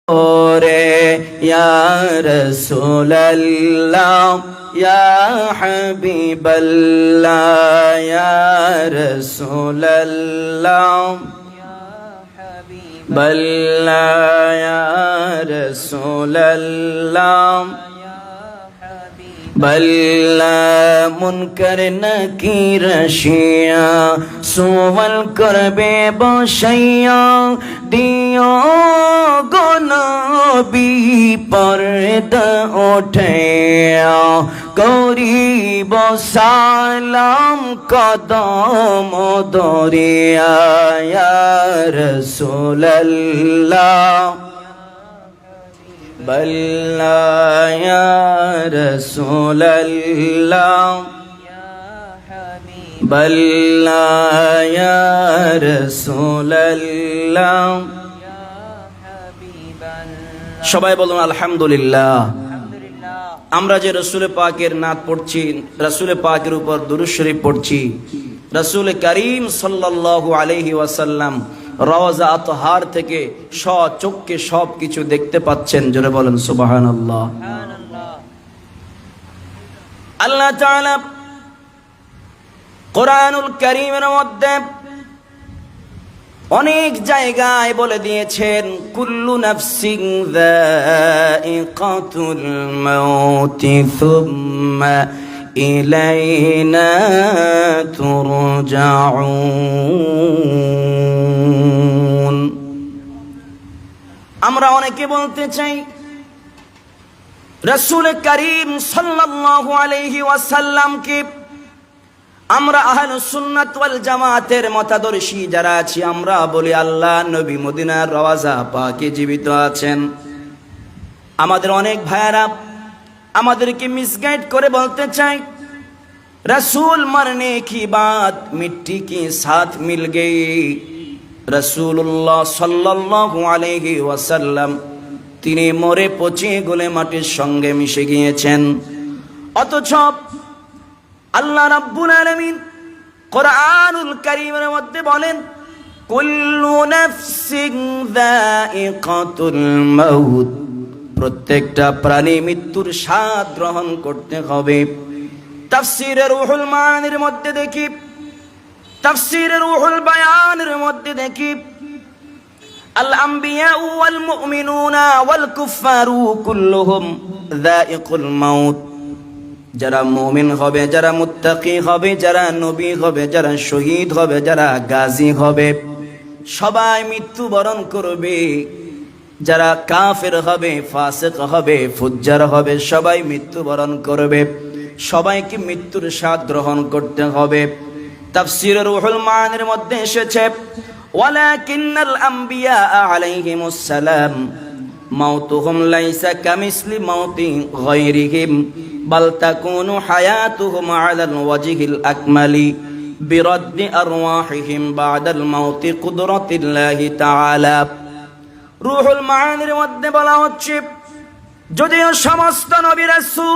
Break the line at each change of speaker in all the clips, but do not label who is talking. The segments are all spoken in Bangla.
يا رسول الله يا حبيب الله يا رسول الله الله يا رسول الله بلا منکر نکیر شیا سوال کربے بشیا دیو گنابی پرد اٹھیا قریب سلام قدم دوریا یا رسول اللہ بلّا یا رسول اللہ بلّا یا رسول اللہ সবাই বলুন আলহামদুলিল্লাহ। আমরা যে রাসূল পাকের নাত পড়ছি, রাসূল পাকের উপর দুরূদ শরীফ পড়ছি, রাসূল করিম সাল্লাল্লাহু আলাইহি ওয়াসাল্লাম রওজা আতহার থেকে সচক্ষে সব কিছু দেখতে পাচ্ছেন। জোরে বলেন সুবহানাল্লাহ। আল্লাহ তাআলা কোরআনুল কারীমের মধ্যে অনেক জায়গায় বলে দিয়েছেন কুল্লু নাফসিন যায়িকাতুল মাউতি সুম্মা ইলাইনা তুরজাউন। আমরা অনেকে বলতে চাই রাসূল করিম সাল্লাল্লাহু আলাইহি ওয়াসাল্লামকে আমরা আহলুস সুন্নাত ওয়াল জামাতের মতাদর্শী যারা আছি আমরা বলি আল্লাহ নবী মদিনার রওজা পাকে জীবিত আছেন। আমাদের অনেক ভাইয়েরা আমাদেরকে মিসগাইড করে বলতে চাই रसूल मरने की बात मिट्टी के साथ मिल गई। रसूलुल्लाह सल्लल्लाहु अलैहि वसल्लम তিনি মরে পচে গলে মাটির সঙ্গে মিশে গিয়েছেন। অথচ আল্লাহ রাব্বুল আলামিন কোরআনুল কারীমের মধ্যে বলেন কুল্লু নাফসিন যায়িকাতুল মাউত, প্রত্যেকটা প্রাণী মৃত্যুর স্বাদ গ্রহণ করতে হবে। তাফসীরে রুহুল মানির মধ্যে দেখি, তাফসীরে রুহুল বায়ানের মধ্যে দেখি আল আম্বিয়া ওয়াল মুমিনুনা ওয়াল কুফারু কুল্লুহুম যায়িকুল মাউত, যারা মুমিন হবে, যারা মুত্তাকি হবে, যারা নবী হবে, যারা শহীদ হবে, যারা গাজী হবে, সবাই মৃত্যুবরণ করবে। যারা কাফের হবে, ফাসিক হবে, ফুজ্জার হবে, সবাই মৃত্যুবরণ করবে। সবাইকে মৃত্যুর স্বাদ গ্রহণ করতে হবে। তাফসীরে রুহুল মানির মধ্যে এসেছে ওয়ালাকিন্নাল আম্বিয়া আলাইহিমুস সালাম মাউতুহুম লাইসা কামিসলি মাউতি গায়রিহিম বাল তাকুনু হায়াতুহুম আলাল ওয়াজহিল আকমালি বিরাদ্দি আরওয়াহিহিম বাদাল মাউতি কুদরাতিল্লাহি তাআলা। রুহুল মানির মধ্যে বলা হচ্ছে যদিও সমস্ত নবী রাসূল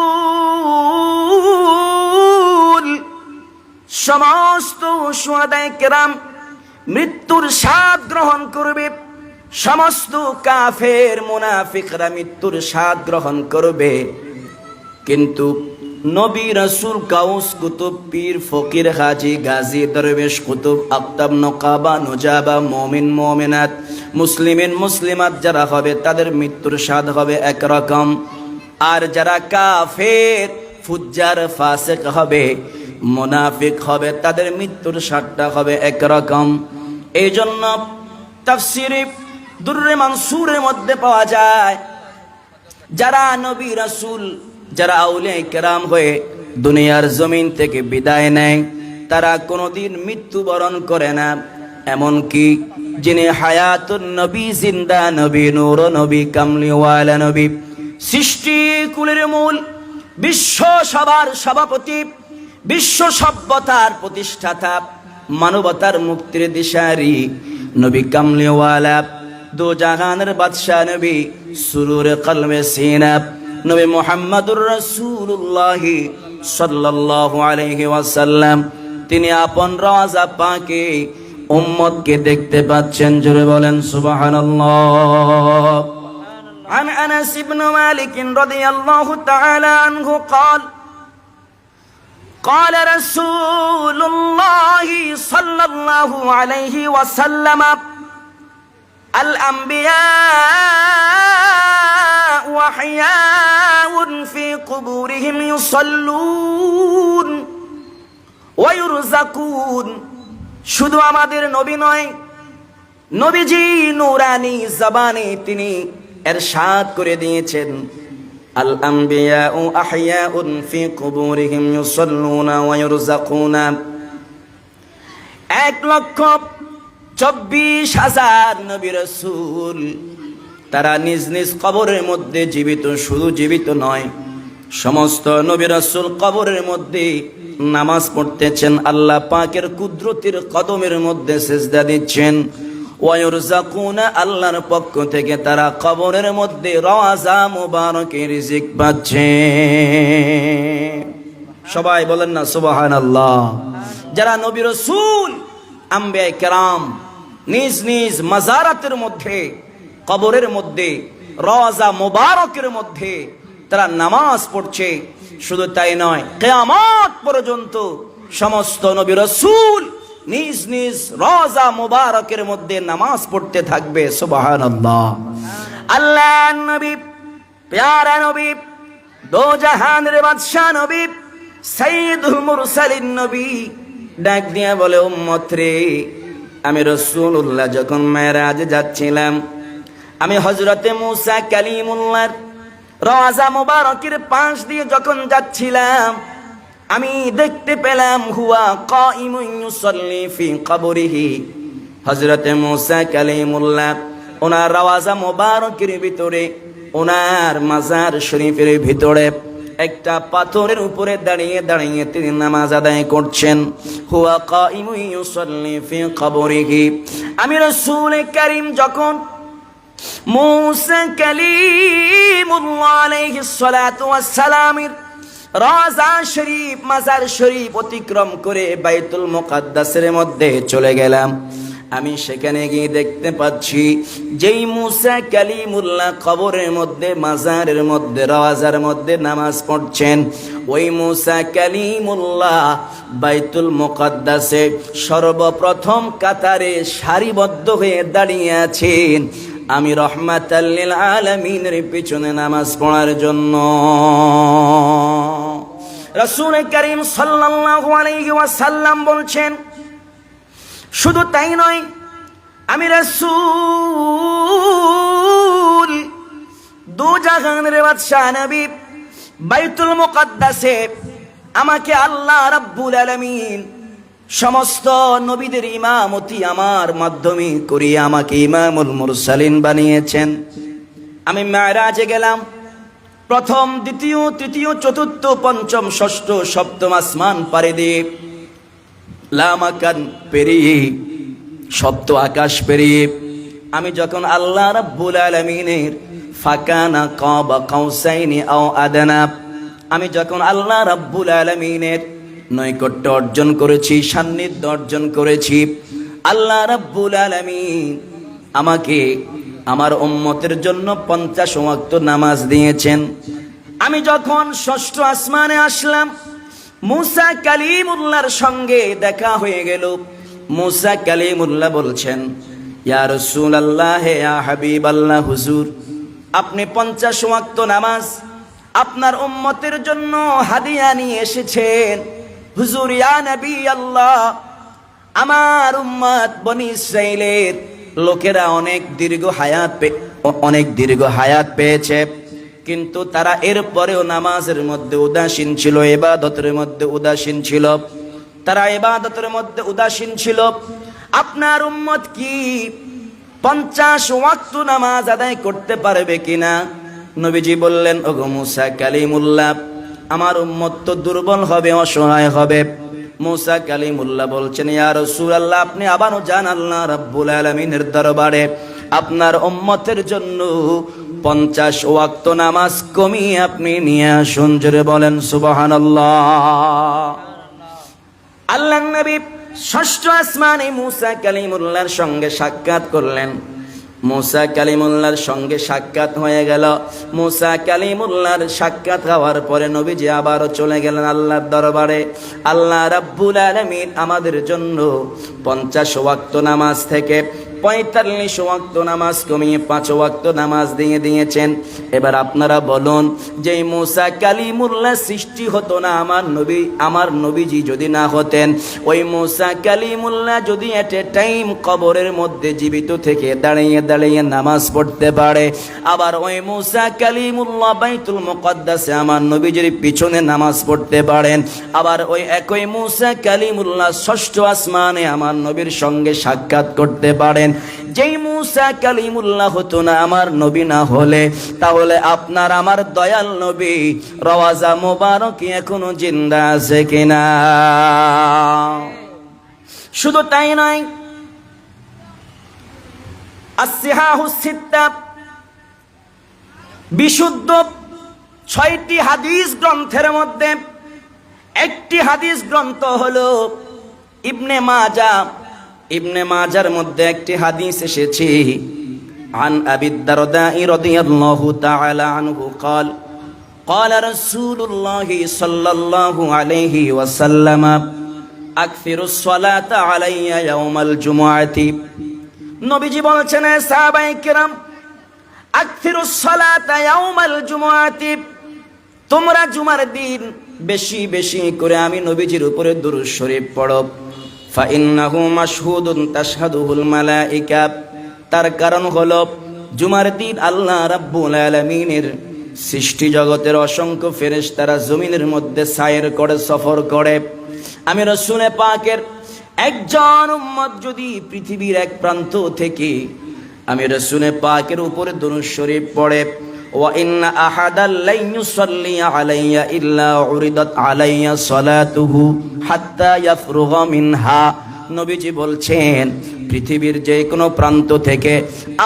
সমস্ত শুহাদায়ে কেরাম মৃত্যুর স্বাদ গ্রহণ করবে, সমস্ত কাফের মুনাফিকরা মৃত্যুর স্বাদ গ্রহণ করবে, কিন্তু নবী রাসূল গাউস কুতুব পীর ফকির হাজী গাজী দরবেশ কুতুব আকতাব নকাবা নুজাবা মুমিন মুমিনাত মুসলিমিন মুসলিমাত যারা হবে তাদের মৃত্যুর স্বাদ হবে একরকম, আর যারা কাফের ফুজ্জার ফাসিক হবে মুনাফিক হবে তাদের মৃত্যুর স্বাদটা হবে একরকম। এই জন্য তাফসীরে দুররে মানসুরের মধ্যে পাওয়া যায় যারা নবী রাসূল যারা আউলিয়া কেরাম হয়ে দুনিয়ার জমিন থেকে বিদায় নেয় তারা কোনোদিন মৃত্যুবরণ করে না। এমনকি যিনি হায়াতুন নবী জিন্দা নবী নূর নবী কামলিওয়ালা নবী সৃষ্টি কুলের মূল বিশ্ব সবার সভাপতি বিশ্ব সভ্যতার প্রতিষ্ঠাতা মানবতার মুক্তির দিশারি নবী কামলিওয়ালা দো জাহানের বাদশাহ নবী সুরুরে কলবে সিনা নবী মুহাম্মদুর রাসূলুল্লাহ সাল্লাল্লাহু আলাইহি ওয়াসাল্লাম তিনি আপন রওজা পাকে উম্মতকে দেখতে পাচ্ছেন। জোরে বলেন সুবহানাল্লাহ। عن أنس بن مالك رضي الله تعالى عنه قال قال رسول الله صلى الله عليه وسلم الأنبياء أحياء في قبورهم يصلون ويرزقون শুধু আমাদের নবী নয়, নবীজি নূরানি জবানে তিনি ইরশাদ করে দিয়েছেন, আল আম্বিয়াউ আহইয়াউন ফি কুবুরিহিম ইউসাল্লুনা ওয়া ইউরযাকুনা। 1,24,000 নবী রাসূল তারা নিজ নিজ কবরের মধ্যে জীবিত, শুধু জীবিত নয়, সমস্ত নবী রাসূল কবরের মধ্যে নামাজ পড়তেছেন, আল্লাহ পাকের কুদরতের কদমের মধ্যে সিজদা দিচ্ছেন। ওয়ায়ুরযাকুনা, আল্লাহর পক্ষ থেকে তারা কবরের মধ্যে রওজা মুবারকের রিজিক পাচ্ছে। সবাই বলেন না সুবহানাল্লাহ। যারা নবী রাসূল আম্বিয়া কেরাম নিজ নিজ মাজারাতের মধ্যে, কবরের মধ্যে, রওজা মুবারকের মধ্যে তারা নামাজ পড়ছে, শুধু তাই নয়, কিয়ামত পর্যন্ত সমস্ত নবী রাসূল নিজ নিজ রওজা মুবারকের মধ্যে নামাজ পড়তে থাকবে। সুবহানাল্লাহ। আল্লাহর নবী, প্যারা নবী, দো জাহানের বাদশা নবী, সাইয়্যিদুল মুরসালিন নবী ডাক দিয়া বলে, উম্মত রে, আমি রাসূলুল্লাহ যখন মেরাজে যাচ্ছিলাম, আমি হযরতে মুসা কালিমুল্লাহর রওজা মুবারকের পাশ দিয়ে যখন যাচ্ছিলাম, আমি দেখতে পেলাম হুয়া কাইমুন ইউসাল্লি ফি কবরিহি, হযরতে মুসা কালিমুল্লাহ ওনার রওজা মুবারকের ভিতরে, ওনার মাজার শরীফের ভিতরে একটা পাথরের উপরে দাঁড়িয়ে দাঁড়িয়ে তিনি নামাজ আদায় করছেন। হুয়া কাইমুন ইউসাল্লি ফি কবরিহি। আমি রাসূল কারীম যখন মুসা কালিমুল্লাহ আলাইহিস সালাতু ওয়াস সালামের রওজা শরীফ, মাজার শরীফ অতিক্রম করে বাইতুল মুকাদ্দাসের মধ্যে চলে গেলাম, আমি সেখানে গিয়ে দেখতে পাচ্ছি যেই মুসা কালিমুল্লাহ কবরের মধ্যে, মাজারের মধ্যে, রওজার মধ্যে নামাজ পড়ছেন, ওই মুসা কালিমুল্লাহ বাইতুল মুকাদ্দাসে সর্বপ্রথম কাতারে সারিবদ্ধ হয়ে দাঁড়িয়ে আছেন, আমি রহমাতাল লিল আলামিনের পিছনে নামাজ পড়ার জন্য। রাসূল করিম সাল্লাল্লাহু আলাইহি ওয়াসাল্লাম বলছেন, শুধু তাই নয়, আমি রাসূল দু জাহানের বাদশা নবী বাইতুল মুকাদ্দাসে আমাকে আল্লাহ রাব্বুল আলামিন সমস্ত নবীদের ইমামতি আমার মাধ্যমে করিয়ে আমাকে ইমামুল মুরসালিন বানিয়েছেন। আমি মেরাজে গেলাম, প্রথম, দ্বিতীয়, তৃতীয়, চতুর্থ, পঞ্চম, ষষ্ঠ, সপ্তম আসমান পাড়ি দিয়ে, লামাকান পেরিয়ে, সপ্ত আকাশ পেরিয়ে আমি যখন আল্লাহ রাব্বুল আলামিনের ফাকানা কাবা কাউসাইনি আও আদনা, আমি যখন আল্লাহ রাব্বুল আলামিনের নৈকট্য অর্জন করেছি, সান্নিধ্য অর্জন করেছি, আল্লাহ রাব্বুল আলামিন আমাকে আমার উম্মতের জন্য 50 ওয়াক্ত নামাজ দিয়েছেন। আমি যখন ষষ্ঠ আসমানে আসলাম, মুসা কালিমুল্লাহর সঙ্গে দেখা হয়ে গেল। মুসা কালিমুল্লাহ বলছেন, ইয়া রাসূলুল্লাহ, ইয়া হাবিবাল্লাহ, হুজুর আপনি 50 ওয়াক্ত নামাজ আপনার উম্মতের জন্য হাদিয়া নিয়ে এসেছেন। হুজুর, ইয়া নবী আল্লাহ, আমার উম্মত বনি ইসরাইলের লোকেরা অনেক দীর্ঘ হায়াত পেয়েছে, কিন্তু তারা এরপরেও নামাজের মধ্যে উদাসীন ছিল, ইবাদতের মধ্যে উদাসীন ছিল, তারা ইবাদতের মধ্যে উদাসীন ছিল। আপনার উম্মত কি 50 ওয়াক্ত নামাজ আদায় করতে পারবে কিনা? নবীজি বললেন, ওগো মুসা কালিমুল্লাহ, আমার উম্মত তো দুর্বল হবে, অসহায় হবে। মুসা কালিমুল্লাহ বলছেন, ইয়া রাসূলুল্লাহ, আপনি আবারও যান আল্লাহ রাব্বুল আলামিনের দরবারে, আপনার উম্মতের জন্য 50 ওয়াক্ত নামাজ কমিয়ে আপনি নিয়ে আসুন। জোরে বলেন সুবহানাল্লাহ। আল্লাহর নবী ষষ্ঠ আসমানে মুসা কালিমুল্লাহর সঙ্গে সাক্ষাৎ করলেন। মুসা কালিমুল্লাহর সঙ্গে সাক্ষাৎ হয়ে গেল। মুসা কালিমুল্লাহর সাক্ষাৎ হওয়ার পরে নবীজি আবারও চলে গেলেন আল্লাহর দরবারে। আল্লাহ রাব্বুল আলামিন আমাদের জন্য 50 ওয়াক্ত নামাজ থেকে 45 ওয়াক্ত নামাজ কমিয়ে 5 ওয়াক্ত নামাজ দিয়ে দিয়েছেন। এবার আপনারা বলুন, যে মুসা কালিমুল্লাহ সৃষ্টি হতো না আমার নবীজি যদি না হতেন, ওই মুসা কালিমুল্লাহ যদি এট এ টাইম কবরের মধ্যে জীবিত থেকে দাঁড়িয়ে দাঁড়িয়ে নামাজ পড়তে পারে, আবার ওই মুসা কালিমুল্লাহ বাইতুল মুকদ্দাসে আমার নবীজির পিছনে নামাজ পড়তে পারেন, আবার ওই একই মুসা কালিমুল্লাহ ষষ্ঠ আসমানে আমার নবীর সঙ্গে সাক্ষাৎ করতে পারেন, যেই মুসা কালিমুল্লাহ হতো না আমার নবী না হলে, তাহলে আপনার আমার দয়াল নবী রওজা মোবারক এখনো জিন্দা আছে কিনা? শুধু তাই নয়, as-sihahu sitta বিশুদ্ধ 6টি হাদিস গ্রন্থের মধ্যে একটি হাদিস গ্রন্থ হলো ইবনে মাজাহ। ইবনে মাজার মধ্যে একটি হাদিস এসেছে, আন আবি দারদাই রাদিয়াল্লাহু তাআলা আনহু قال قال رسول الله صلى الله عليه وسلم اكثروا الصلاه علي يوم الجمعه। নবীজি বলেছেন, সাহাবায়ে কেরাম, আকথিরুস সালাতা ইয়াউমাল জুমআতি, তোমরা জুমার দিন বেশি বেশি করে আমি নবীজির উপরে দুরূদ শরীফ পড়ো। ফাইন্নাহু মাশহুদুন তাশহাদুহুল মালায়েকা, তার কারণ হলো জুমার দিন আল্লাহ রাব্বুল আলামিনের সৃষ্টি জগতের অসংখ্য ফেরেশতারা জমিনের মধ্যে সায়ের করে, সফর করে। আমি রাসূল পাকের একজন উম্মত যদি পৃথিবীর এক প্রান্ত থেকে আমি রাসূল পাকের উপরে দুরূদ শরীফ পড়ে, ওয়া ইন্না আহাদাল লা ইউসাল্লি আলাইয়া ইল্লা উরিদাত আলাইয়া সালাতুহু হাত্তা ইয়াফরুগা মিনহা। নবীজি বলছেন, পৃথিবীর যে কোনো প্রান্ত থেকে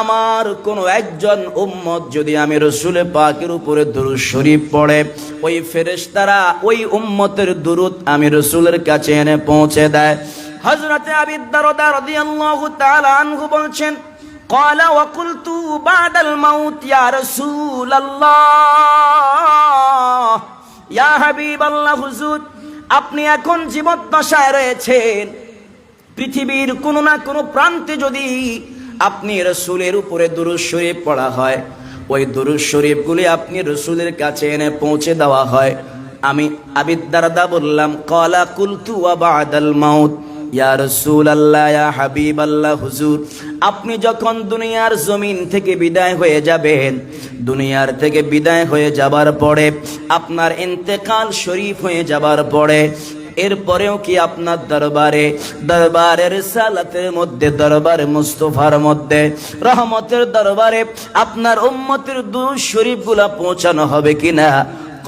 আমার কোনো একজন উম্মত যদি আমি রাসূল পাকের উপরে দুরূদ শরীফ পড়ে, ওই ফেরেশতারা ওই উম্মতের দুরূদ আমি রাসূলের কাছে এনে পৌঁছে দেয়। হযরত আবী দারদা রাদিয়াল্লাহু তাআলা আনহু বলছেন, قال وقلت بعد الموت يا رسول الله يا حبيب الله হুজুর, আপনি এখন জীবদ্দশায় রয়েছেন, পৃথিবীর কোনো না কোনো প্রান্তে যদি আপনি রাসূলের উপরে দুরূদ শরীফ পড়া হয়, ওই দুরূদ শরীফগুলি আপনি রাসূলের কাছে এনে পৌঁছে দেওয়া হয়। আমি আবী দারদা বললাম, قال قلت وبعد الموت ইয়া রাসূলুল্লাহ ইয়া হাবিবাল্লাহ হুজুর, আপনি যখন দুনিয়ার জমিন থেকে বিদায় হয়ে যাবেন, দুনিয়ার থেকে বিদায় হয়ে যাবার পরে, আপনার ইন্তেকাল শরীফ হয়ে যাবার পরে, এরপরেও কি আপনার দরবারে রিসালাতের মধ্যে, দরবারে মুস্তাফার মধ্যে, রহমতের দরবারে আপনার উম্মতের দুরূদ শরীফগুলো পৌঁছানো হবে কিনা?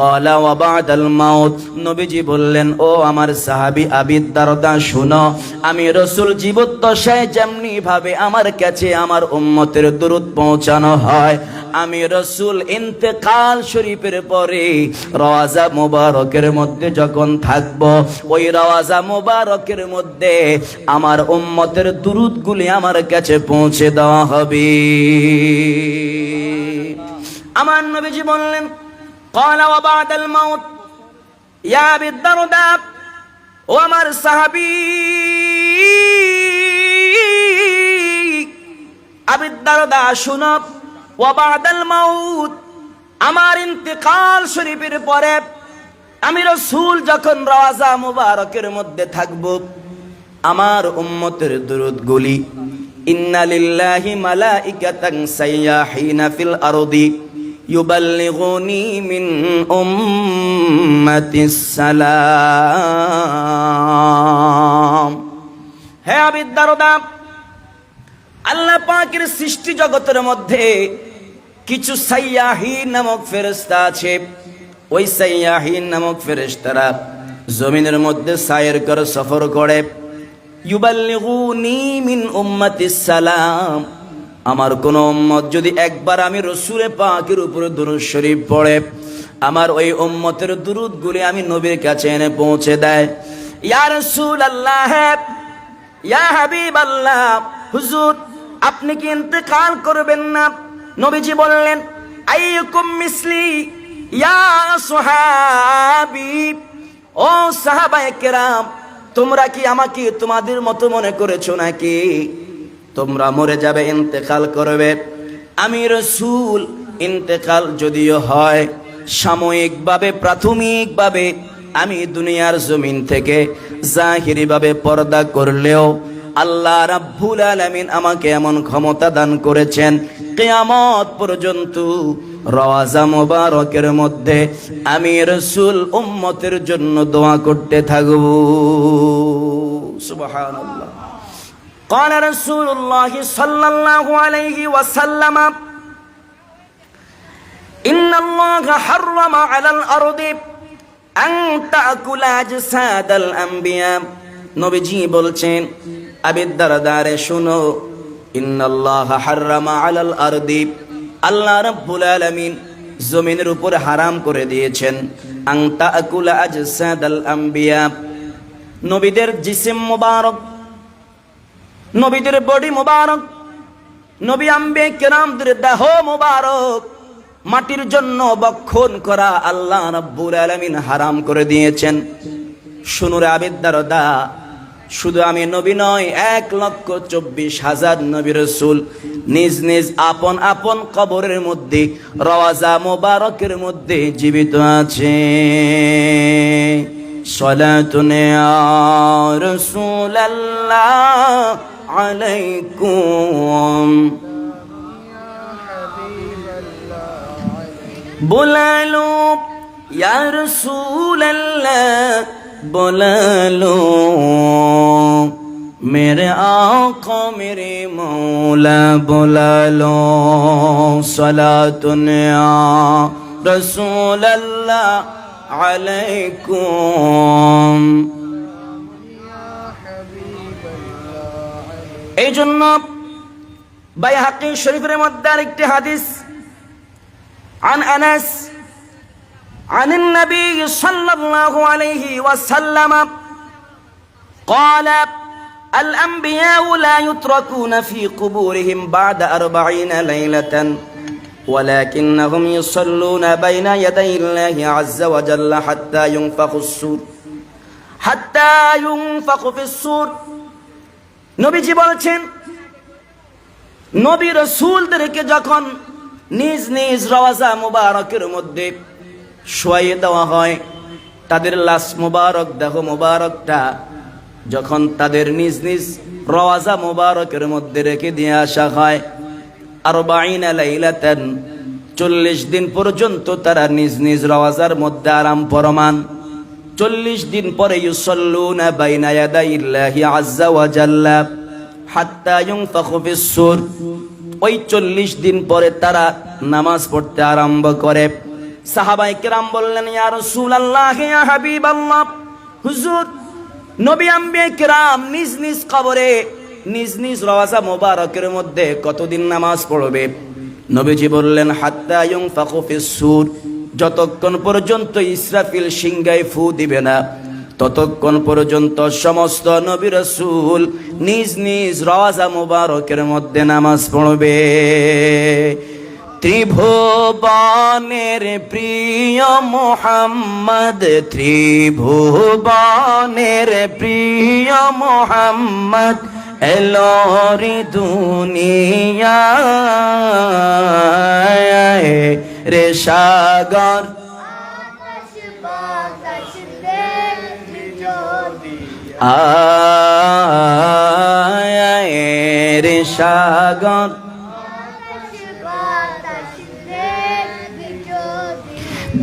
قال وبعد الموت, নবীজি বললেন, ও আমার সাহাবী আবী দারদা শুনো, আমি রাসূল জীবদ্দশায় যেমনি ভাবে আমার কাছে আমার উম্মতের দুরূদ পৌঁছানো হয়, আমি রাসূল ইন্তেকাল শরীফের পরে রওজা মুবারকের মধ্যে যখন থাকব, ওই রওজা মুবারকের মধ্যে আমার উম্মতের দুরূদগুলি আমার কাছে পৌঁছে দেওয়া হবে। আমার নবীজি বললেন, قال وبعد الموت يا أبي الدرداء, ও আমার সাহাবী আবী দারদা শুনো, وبعد الموت, আমার ইন্তেকাল শরীফের পরে আমি রাসূল যখন রওজা মুবারকের মধ্যে থাকব, আমার উম্মতের দুরূদগুলি, ইন্না লিল্লাহি মালাইকাতান সাইয়াহিনা ফিল আরদি ইউবাল্লিগুনি মিন উম্মাতিস সালাম। হে আবী দারদা, আল্লাহ পাকের সৃষ্টি জগতের মধ্যে কিছু সাইয়াহিন নামক ফেরেশতা আছে। ওই সাইয়াহিন নামক ফেরেশতারা জমিনের মধ্যে সায়ের করে, সফর করে। ইউবাল্লিগুনি মিন উম্মাতিস সালাম, আমার কোন উম্মত যদি একবার আমি রাসূল পাকের উপরে দুরূদ শরীফ পড়ে, আমার ওই উম্মতের দুরূদগুলি আমি নবীর কাছে এনে পৌঁছে দেয়। ইয়া রাসূলুল্লাহ, ইয়া হাবিবাল্লাহ, হুজুর আপনি কি ইন্তেকাল করবেন না? নবীজি বললেন, আইয়ুকুম মিসলি ইয়া সাহাবী, ও সাহাবায়ে কেরাম, তোমরা কি আমাকে তোমাদের মতো মনে করেছো নাকি তোমরা মরে যাবে, ইন্তেকাল করবে? আমি রাসূল ইন্তেকাল যদিও হয় সাময়িকভাবে, প্রাথমিকভাবে আমি দুনিয়ার জমিন থেকে জাহিরিভাবে পর্দা করলেও আল্লাহ রাব্বুল আলামিন আমাকে এমন ক্ষমতা দান করেছেন, কিয়ামত পর্যন্ত রওজা মুবারকের মধ্যে আমি রাসূল উম্মতের জন্য দোয়া করতে থাকব। সুবহানাল্লাহ। قال رسول الله صلى الله عليه وسلم إن الله حرم على الأرض أن تأكل أجساد الأنبياء। নবীজি বলছেন, আবু দারদা রে শুনো, ইন্নাল্লাহ হাররামা আলাল আরদি, আল্লাহ রাব্বুল আলামিন জমিনের উপর হারাম করে দিয়েছেন, আন তাকুলা আজসাদাল আম্বিয়া, নবীদের জিসিম মুবারক, নবীদের বডি মুবারক, নবী আম্বিয়া কিরামদের দেহ মুবারক মাটির জন্য বক্ষণ করা আল্লাহ রাব্বুল আলামিন হারাম করে দিয়েছেন। শুনুন রে আবু দারদা, শুধু আমি নবী নয়, 1,24,000 নবী রাসূল নিজ নিজ আপন আপন কবরের মধ্যে রওজা মুবারকের মধ্যে জীবিত আছে। সালাতুন ইয়া রাসূলাল্লাহ আলাইকুম, বুলা লো ইয়া রাসূলাল্লাহ, बुला लो मेरे आका मेरे मौला, बुला लो सलातुन या रसूल अल्लाह अलैकुम। এই জন্য বাইহাকি শরীফের মধ্যে আরেকটি হাদিস, عن أنس عن النبي صلى الله عليه وسلم قال الأنبياء لا يتركون في قبورهم بعد 40 ليلة ولكنهم يصلون بين يدي الله عز وجل حتى ينفخ في الصور। নবীজি বলছেন, নবী রাসূলদেরকে যখন নিজ নিজ রওজা মুবারকের মধ্যে শোয়াইয়ে দেওয়া হয়, তাদের লাশ মুবারক, দেহ মুবারকটা যখন তাদের নিজ নিজ রওজা মুবারকের মধ্যে রেখে দিয়ে আসা হয়, 40 লাইলাতান, 40 দিন পর্যন্ত তারা নিজ নিজ রওজার মধ্যে আরাম ফরমান। 40 দিন পরে ইউসাল্লুনা বাইনা ইয়াদাইল্লাহি আযজা ওয়া জাল্লা হাত্তা ইউনফাখু ফিস-সূর, ওই 40 দিন পরে তারা নামাজ পড়তে আরম্ভ করে। সাহাবায়ে কেরাম বললেন, ইয়া রাসূলুল্লাহ, ইয়া হাবিবাল্লাহ, হুজুর, নবী আম্বিয়া কেরাম নিজ নিজ কবরে নিজ নিজ রওজা মুবারকের মধ্যে কতদিন নামাজ পড়বে? নবীজি বললেন, হাত্তা ইউনফাখু ফিস-সূর, যতক্ষণ পর্যন্ত ইসরাফিল সিংহায় ফু দিবে না ততক্ষণ পর্যন্ত সমস্ত নবী রাসূল নিজ নিজ রওজা মুবারকের মধ্যে নামাজ পড়বে। ত্রিভুবনের প্রিয় মুহাম্মদ, ত্রিভুবনের প্রিয় মুহাম্মদ এলোরি দুনিয়ায় রে সাগর, আয় রে সাগর,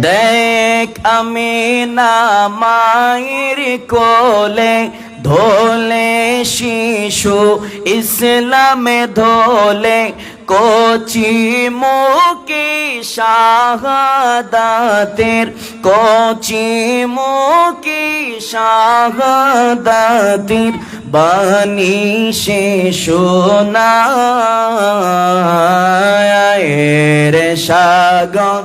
দেখ আমিনা মায়ের কোলে ধোলে শিশু ইসলামে ধোলে, কোচি মুকি শাহাদাতের, কোচি মুকি শাহাদাতের বাণী শিশু নায় রে সাগর,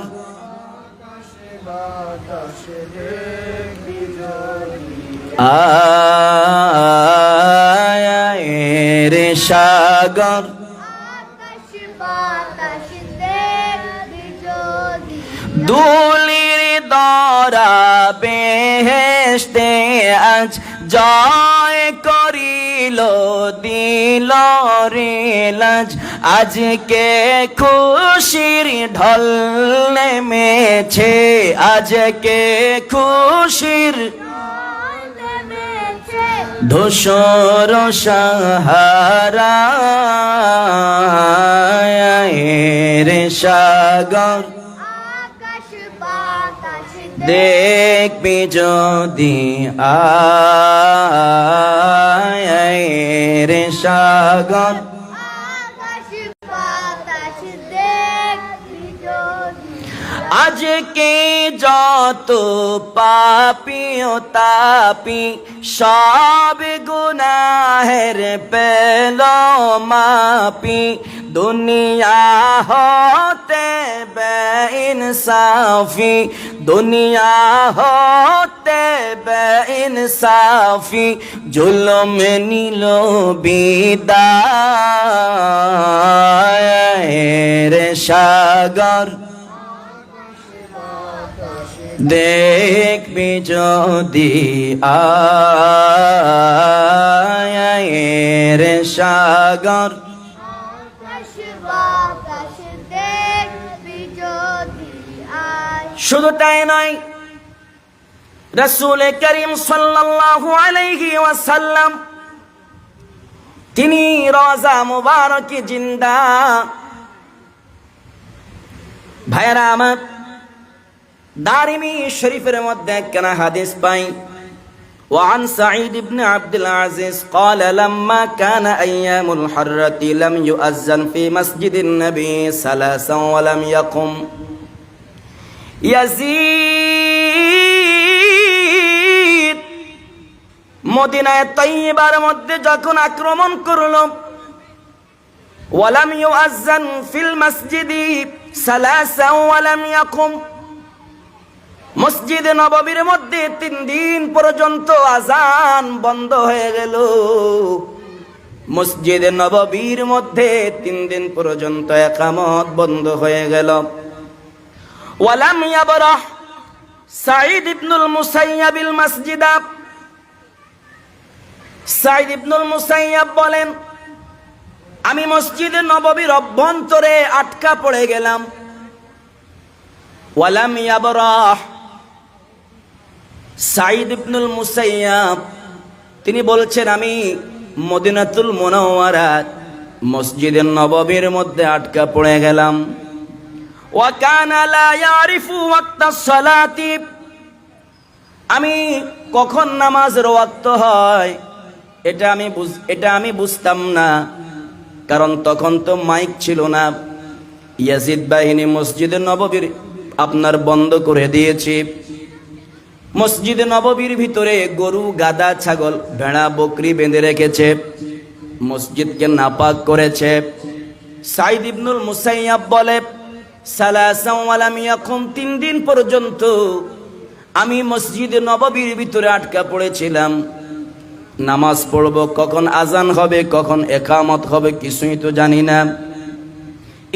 আয় রে সাগর, দুলির দরা বেহেশতে আজ জয় করিল দিল রে লাজ, আজকে খুশির ঢল নেমেছে, আজকে খুশির ধূসর সাহারা রে সাগর দেখবি যদি আয় রে সাগর, আজকে যত পাপী ও তাপী সব গুনাহের পেল মাপি, দুনিয়া হতে বেইনসাফি, দুনিয়া হতে বেইনসাফি জুলুম নিল বিদায় রে সাগর, দেখবি যদি আয় রে সাগর। শুধু তাই নয়, রাসূল করিম সাল্লাল্লাহু আলাইহি ওয়াসাল্লাম তিনি রওজা মুবারকে জিন্দা। ভাইরা আমার, দারিমি শরীফের মধ্যে একখানা হাদিস পাই, وعن سعيد بن عبد العزيز قال لما كان أيام الحرة لم يؤذن في مسجد النبي ثلاثا ولم يقم ইয়াজিদ মদিনায়ে তয়্যিবার মধ্যে যখন আক্রমণ করলো, ওয়ালাম ইউআজ্জান ফিল মসজিদি সালাসা ওয়ালাম ইয়াকুম, মসজিদে নববীর মধ্যে 3 দিন পর্যন্ত আজান বন্ধ হয়ে গেল। মসজিদে নববীর মধ্যে 3 দিন পর্যন্ত ইকামত বন্ধ হয়ে গেল। ওয়ালাম ইয়াবরাহ সাঈদ ইবনুল মুসাইয়াবিল মসজিদা, সাঈদ ইবনুল মুসাইয়াব বলেন, আমি মসজিদে নববীর অভ্যন্তরে আটকা পড়ে গেলাম। ওয়ালাম ইয়াবরাহ, সাঈদ ইবনুল মুসাইয়াব তিনি বলছেন, আমি মদিনাতুল মুনাওয়ারা মসজিদে নববীর মধ্যে আটকা পড়ে গেলাম। ওয়া কানা লা ইয়ারিফু ওয়াক্তাস সালাতি, আমি কখন নামাজের ওয়াক্ত হয় এটা আমি বুঝতাম না, কারণ তখন তো মাইক ছিল না। ইয়াজিদ বাহিনী মসজিদে নববীর আপনার বন্ধ করে দিয়েছে। মসজিদে নববীর ভিতরে গরু, গাধা, ছাগল, ভেড়া, বকরি বেঁধে রেখেছে, মসজিদকে নাপাক করেছে। সাঈদ ইবনুল মুসাইয়াব বলে, সালাসা ওয়ালাম ইয়াকুম, 3 দিন পর্যন্ত আমি মসজিদে নববীর ভিতরে আটকা পড়েছিলাম। নামাজ পড়ব, কখন আজান হবে, কখন ইকামত হবে, কিছুই তো জানি না।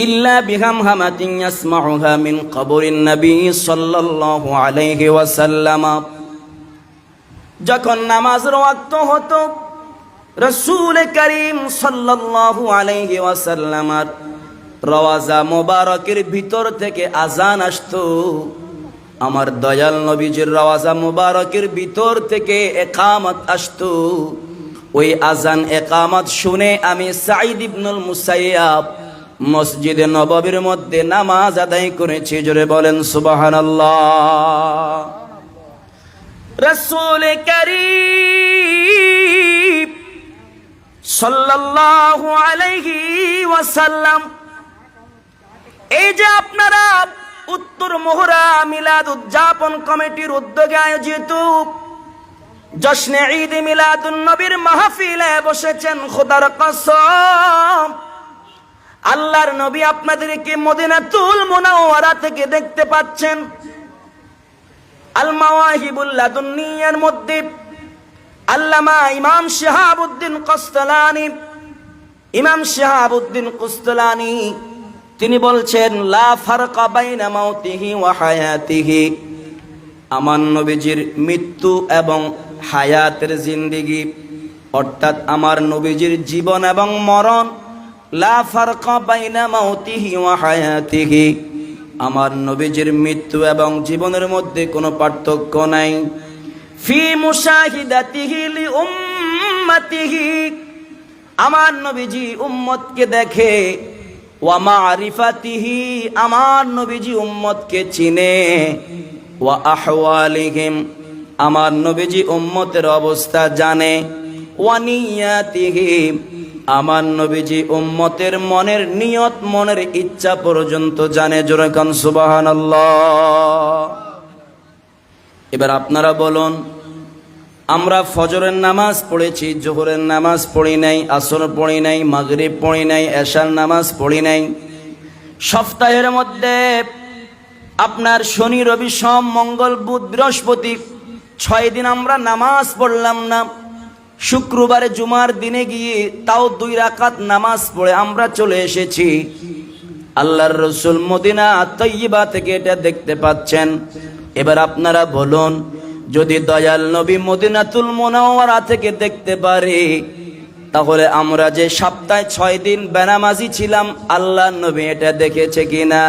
ইল্লা বিহামহামাতিন ইয়াসমাউহা মিন কবরিন নবী সাল্লাল্লাহু আলাইহি ওয়াসাল্লাম, যখন নামাজের ওয়াক্ত হতো রাসূল করিম সাল্লাল্লাহু আলাইহি ওয়াসাল্লামের রওজা মুবারকের ভিতর থেকে আজান আসতো। আমার দয়াল নবীজির রওজা মুবারকের ভিতর থেকে ইকামত আসতো। ওই আজান ইকামত শুনে আমি সাঈদ ইবনুল মুসাইয়াব মসজিদে নববীর মধ্যে নামাজ আদায় করেছি। জোরে বলেন সুবহানাল্লাহ। রাসূল করিম সাল্লাল্লাহু আলাইহি ওয়াসাল্লাম, এই যে আপনারা উত্তর মোহরা মিলাদ উদযাপন কমিটির উদ্যোগে আয়োজিত জশ্নে ঈদ মিলাদুন নবীর মাহফিলে বসেছেন, খোদার কসম আল্লাহর নবী আপনাদেরকে মদিনাতুল মুনাওয়ারা থেকে দেখতে পাচ্ছেন। আল মাওয়াহিবুল লাদুন্নিয়ার মধ্যে আল্লামা ইমাম শিহাবুদ্দিন কুস্তালানী তিনি বলছেন লা ফারকা বাইনা মাউতিহি ওয়া হায়াতিহি, আমার নবীজির মৃত্যু এবং হায়াতের জিন্দেগি, অর্থাৎ আমার নবীজির জীবন এবং মরণ, লা ফারকা বাইনা মাউতিহি ওয়া হায়াতিহি, আমার নবীজির মৃত্যু এবং জীবনের মধ্যে কোনো পার্থক্য নাই। ফি মুশাহিদাতিহি লি উম্মতিহি, আমার নবীজি উম্মতকে দেখে, ওয়া মারিফাতিহি, আমার নবীজি উম্মতকে চিনে, ওয়া আহওয়ালিহিম, আমার নবীজি উম্মতের অবস্থা জানে, ওয়া নিয়াতিহি, আমার নবীজি উম্মতের মনের নিয়ত, মনের ইচ্ছা পর্যন্ত জানে। জোরে কান সুবহানাল্লাহ। এবার আপনারা বলুন, আমরা ফজরের নামাজ পড়েছি, জোহরের নামাজ পড়ি নাই, আসর পড়ি নাই, মাগরিব পড়ি নাই, এশার নামাজ পড়ি নাই। সপ্তাহের মধ্যে আপনার শনি, রবি, সোম, মঙ্গল, বুধ, বৃহস্পতি 6 দিন আমরা নামাজ পড়লাম না। শুক্রবারে জুমার দিনে গিয়ে তাও 2 রাকাত নামাজ পড়ে আমরা চলে এসেছি। আল্লাহর রসুল মদিনা তৈয়বা থেকে এটা দেখতে পাচ্ছেন। এবার আপনারা বলুন, যদি দয়াল নবী মদিনাতুল মুনাওয়ারা থেকে দেখতে পারে, তাহলে আমরা যে সপ্তাহে 6 দিন বেনামাজি ছিলাম, আল্লাহর নবী এটা দেখেছে কিনা?